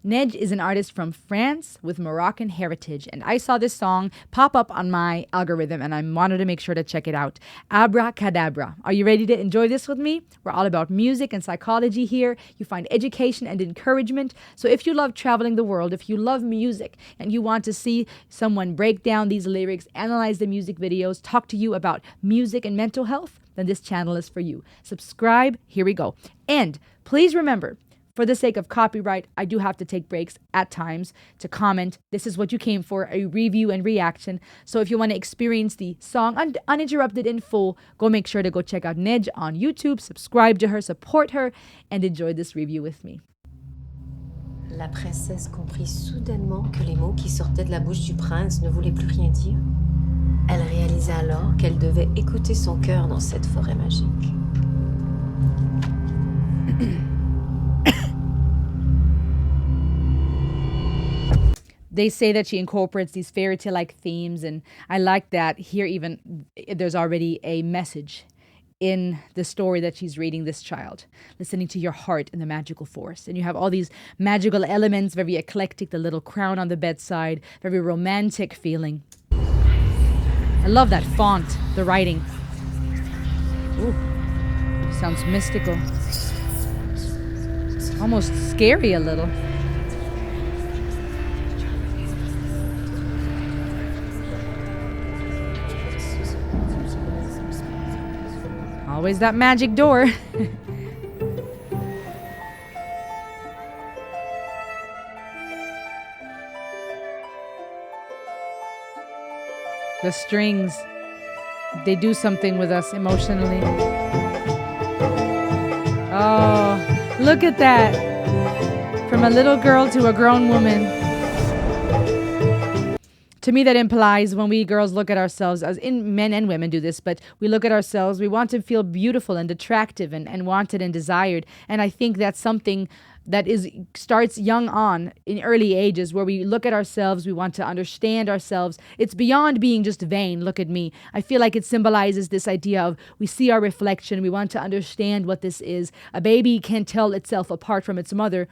Nej is an artist from France with Moroccan heritage, and I saw this song pop up on my algorithm and I wanted to make sure to check it out. Abracadabra. Are you ready to enjoy this with me? We're all about music and psychology here. You find education and encouragement. So if you love traveling the world, if you love music and you want to see someone break down these lyrics, analyze the music videos, talk to you about music and mental health, then this channel is for you. Subscribe. Here we go. And please remember, for the sake of copyright, I do have to take breaks at times to comment. This is what you came for, a review and reaction. So if you want to experience the song uninterrupted in full, go make sure to go check out Nej on YouTube, subscribe to her, support her, and enjoy this review with me. La princesse comprit soudainement que les mots qui sortaient de la bouche du prince ne voulaient plus rien dire. Elle réalisa alors qu'elle devait écouter son cœur dans cette forêt magique. They say that she incorporates these fairy tale-like themes, and I like that here even there's already a message in the story that she's reading this child, listening to your heart in the magical forest. And you have all these magical elements, very eclectic, the little crown on the bedside, very romantic feeling. I love that font, the writing. Ooh, sounds mystical. Almost scary a little. Always that magic door. The strings, they do something with us emotionally. Oh, look at that. From a little girl to a grown woman. To me, that implies when we girls look at ourselves, as in men and women do this, but we look at ourselves, we want to feel beautiful and attractive and wanted and desired. And I think that's something that starts young on in early ages, where we look at ourselves, we want to understand ourselves. It's beyond being just vain. Look at me. I feel like it symbolizes this idea of we see our reflection, we want to understand what this is. A baby can't tell itself apart from its mother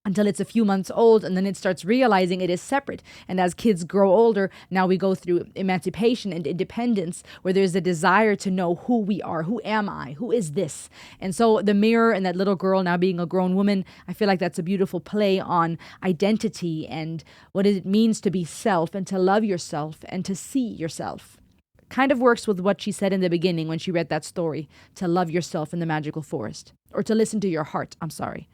until it's a few months old, and then it starts realizing it is separate. And as kids grow older, now we go through emancipation and independence, where there's a desire to know who we are. Who am I? Who is this? And so the mirror and that little girl now being a grown woman, I feel like that's a beautiful play on identity and what it means to be self and to love yourself and to see yourself. Kind of works with what she said in the beginning when she read that story, to love yourself in the magical forest, or to listen to your heart. I'm sorry.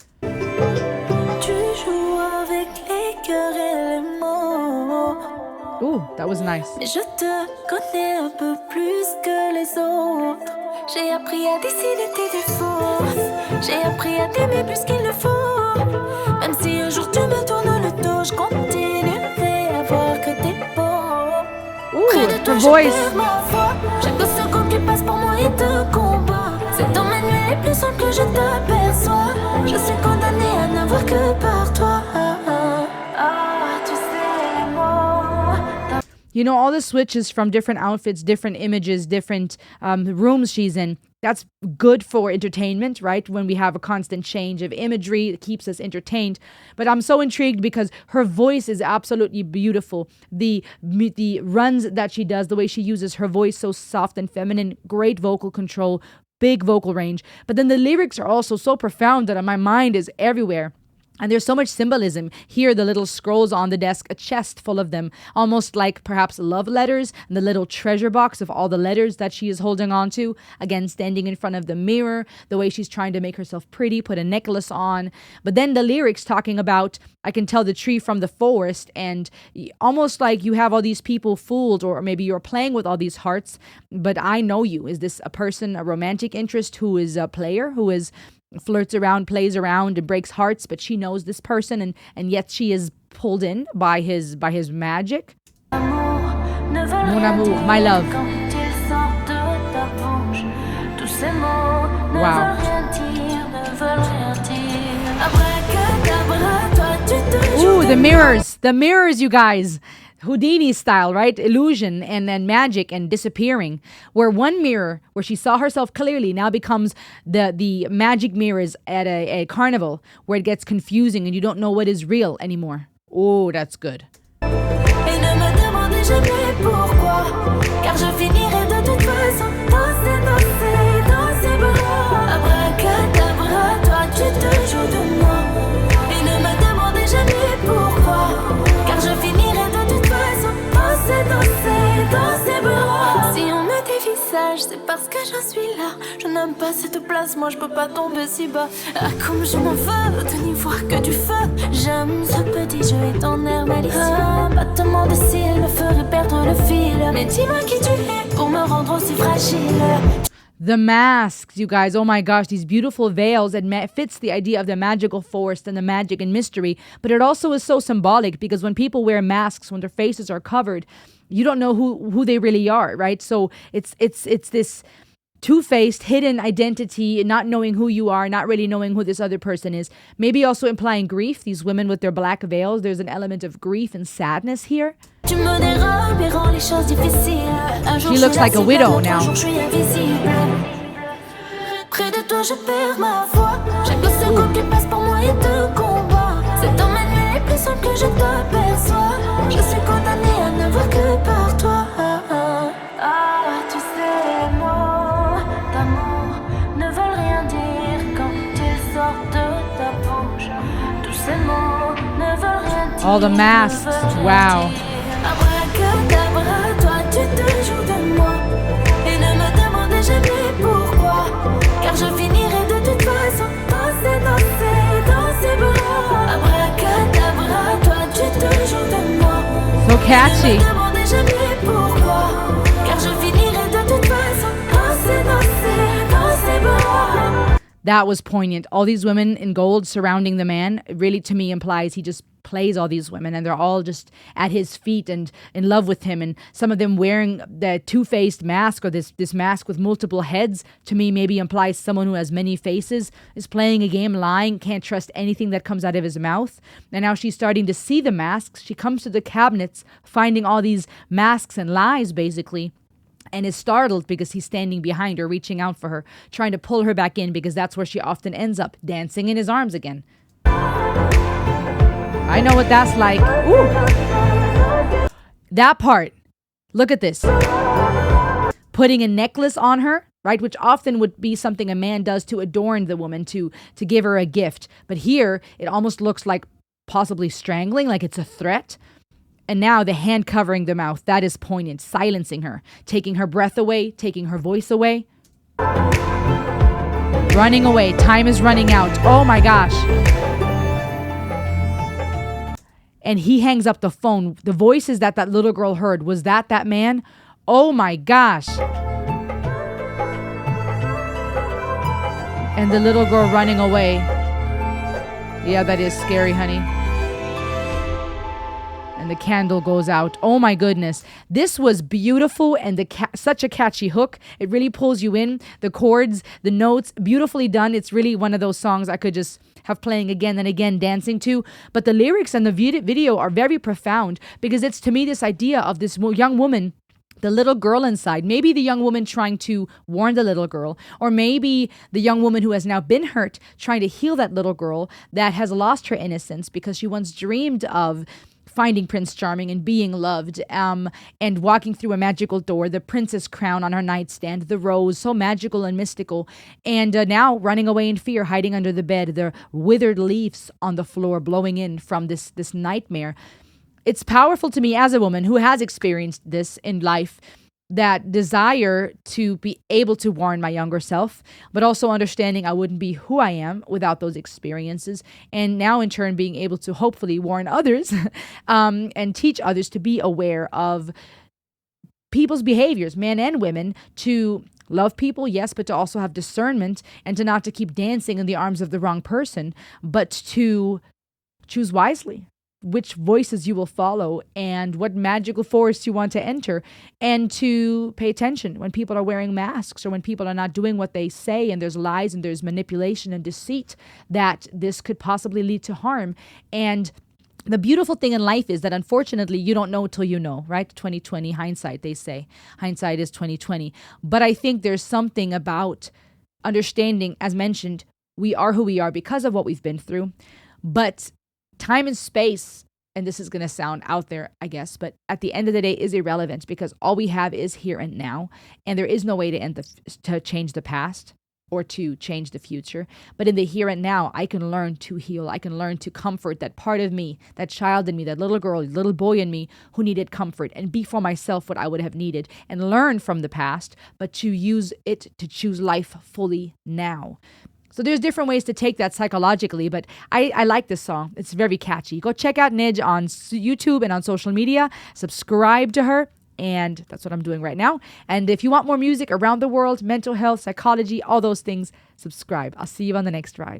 Ooh, that was nice. Mais je te connais un peu plus que les autres. J'ai appris à décider tes défauts. J'ai appris à t'aimer plus qu'il ne faut. Même si un jour tu me tournes le dos, je continuerai à voir que t'es beau. Ooh, her voice. Chaque seconde qui passe pour moi est un combat. C'est dans mes nuits les plus sombres que je t'aperçois. Je suis condamnée à n'avoir que par toi. You know, all the switches from different outfits, different images, different rooms she's in, that's good for entertainment, right? When we have a constant change of imagery, it keeps us entertained. But I'm so intrigued because her voice is absolutely beautiful. The runs that she does, the way she uses her voice, so soft and feminine, great vocal control, big vocal range. But then the lyrics are also so profound that my mind is everywhere. And there's so much symbolism. Here, the little scrolls on the desk, a chest full of them, almost like perhaps love letters, and the little treasure box of all the letters that she is holding on to. Again, standing in front of the mirror, the way she's trying to make herself pretty, put a necklace on. But then the lyrics talking about, I can tell the tree from the forest, and almost like you have all these people fooled, or maybe you're playing with all these hearts, but I know you. Is this a person, a romantic interest who is a player, who is flirts around, plays around, and breaks hearts, but she knows this person, and yet she is pulled in by his magic. Mon amour, my love. Wow. Ooh, the mirrors, you guys. Houdini style, right? Illusion and then magic and disappearing. Where one mirror, where she saw herself clearly, now becomes the magic mirrors at a carnival where it gets confusing and you don't know what is real anymore. Oh, that's good. Et ne me demandez jamais pourquoi, car je finirai de toute façon dans ses bras. Abracadabra, toi tu te joues de moi. Et ne me demandez jamais pourquoi, car je finirai de toute façon dans ses bras. Si on me dévisage, c'est parce que je suis là. Je n'aime pas cette place, moi je peux pas tomber si bas. Ah, comme je m'en veux de n'y voir que du feu. J'aime ce petit jeu et ton air malicieux. Un battement de cils me ferait perdre le fil. Mais dis-moi qui tu es pour me rendre aussi fragile. The masks, you guys, oh my gosh, these beautiful veils. It fits the idea of the magical forest and the magic and mystery, but it also is so symbolic because when people wear masks, when their faces are covered, you don't know who they really are, right? So it's this two-faced, hidden identity, not knowing who you are, not really knowing who this other person is. Maybe also implying grief. These women with their black veils, there's an element of grief and sadness here. Tu me dérobes et rends les choses difficiles. Un jour She looks like a widow now. Un jour je suis invisible. Près de toi je perds ma foi. Chaque seconde qui passe pour moi est de combat. C'est dans mes nuits les plus sombres que je t'aperçois. Je suis condamnée à ne voir que par toi. Ah, tu sais, les mots d'amour ne veulent rien dire quand ils sortent de ta bouche. Tous ces mots ne veulent rien dire. All the masks, wow. Abracadabra, toi tu te joues de moi. Et ne me demandez jamais pourquoi, car je finirai de toute façon dans ses bras. Abracadabra, toi tu te joues de moi. So catchy. Et ne me demandez jamais pourquoi, car je finirai de toute façon dans ses bras. That was poignant. All these women in gold surrounding the man really, to me, implies he just plays all these women and they're all just at his feet and in love with him. And some of them wearing the two-faced mask or this mask with multiple heads, to me, maybe implies someone who has many faces, is playing a game, lying, can't trust anything that comes out of his mouth. And now she's starting to see the masks. She comes to the cabinets, finding all these masks and lies, basically, and is startled because he's standing behind her, reaching out for her, trying to pull her back in because that's where she often ends up, dancing in his arms again. I know what that's like. Ooh. That part. Look at this. Putting a necklace on her, right? Which often would be something a man does to adorn the woman, to give her a gift. But here, it almost looks like possibly strangling, like it's a threat. And now the hand covering the mouth, that is poignant, silencing her, taking her breath away, taking her voice away. Running away. Time is running out. Oh my gosh. And he hangs up the phone. The voices that little girl heard, was that man? Oh my gosh. And the little girl running away. Yeah, that is scary, honey. And the candle goes out. Oh my goodness. This was beautiful and such a catchy hook. It really pulls you in. The chords, the notes, beautifully done. It's really one of those songs I could just have playing again and again, dancing to. But the lyrics and the video are very profound because it's, to me, this idea of this young woman, the little girl inside, maybe the young woman trying to warn the little girl, or maybe the young woman who has now been hurt trying to heal that little girl that has lost her innocence because she once dreamed of finding Prince Charming and being loved, and walking through a magical door, the princess crown on her nightstand, the rose, so magical and mystical, and now running away in fear, hiding under the bed, the withered leaves on the floor blowing in from this nightmare. It's powerful to me as a woman who has experienced this in life, that desire to be able to warn my younger self, but also understanding I wouldn't be who I am without those experiences. And now in turn being able to hopefully warn others and teach others to be aware of people's behaviors, men and women, to love people, yes, but to also have discernment and to not to keep dancing in the arms of the wrong person, but to choose wisely which voices you will follow and what magical forest you want to enter, and to pay attention when people are wearing masks or when people are not doing what they say and there's lies and there's manipulation and deceit, that this could possibly lead to harm. And The beautiful thing in life is that unfortunately you don't know till you know, right? 2020 hindsight, they say. Hindsight is 2020. But I think there's something about understanding, as mentioned, we are who we are because of what we've been through. But time and space, and this is going to sound out there, I guess, but at the end of the day is irrelevant because all we have is here and now. And there is no way to change the past or to change the future. But in the here and now, I can learn to heal. I can learn to comfort that part of me, that child in me, that little girl, little boy in me who needed comfort, and be for myself what I would have needed and learn from the past, but to use it to choose life fully now. So there's different ways to take that psychologically, but I like this song. It's very catchy. Go check out Nij on YouTube and on social media. Subscribe to her. And that's what I'm doing right now. And if you want more music around the world, mental health, psychology, all those things, subscribe. I'll see you on the next ride.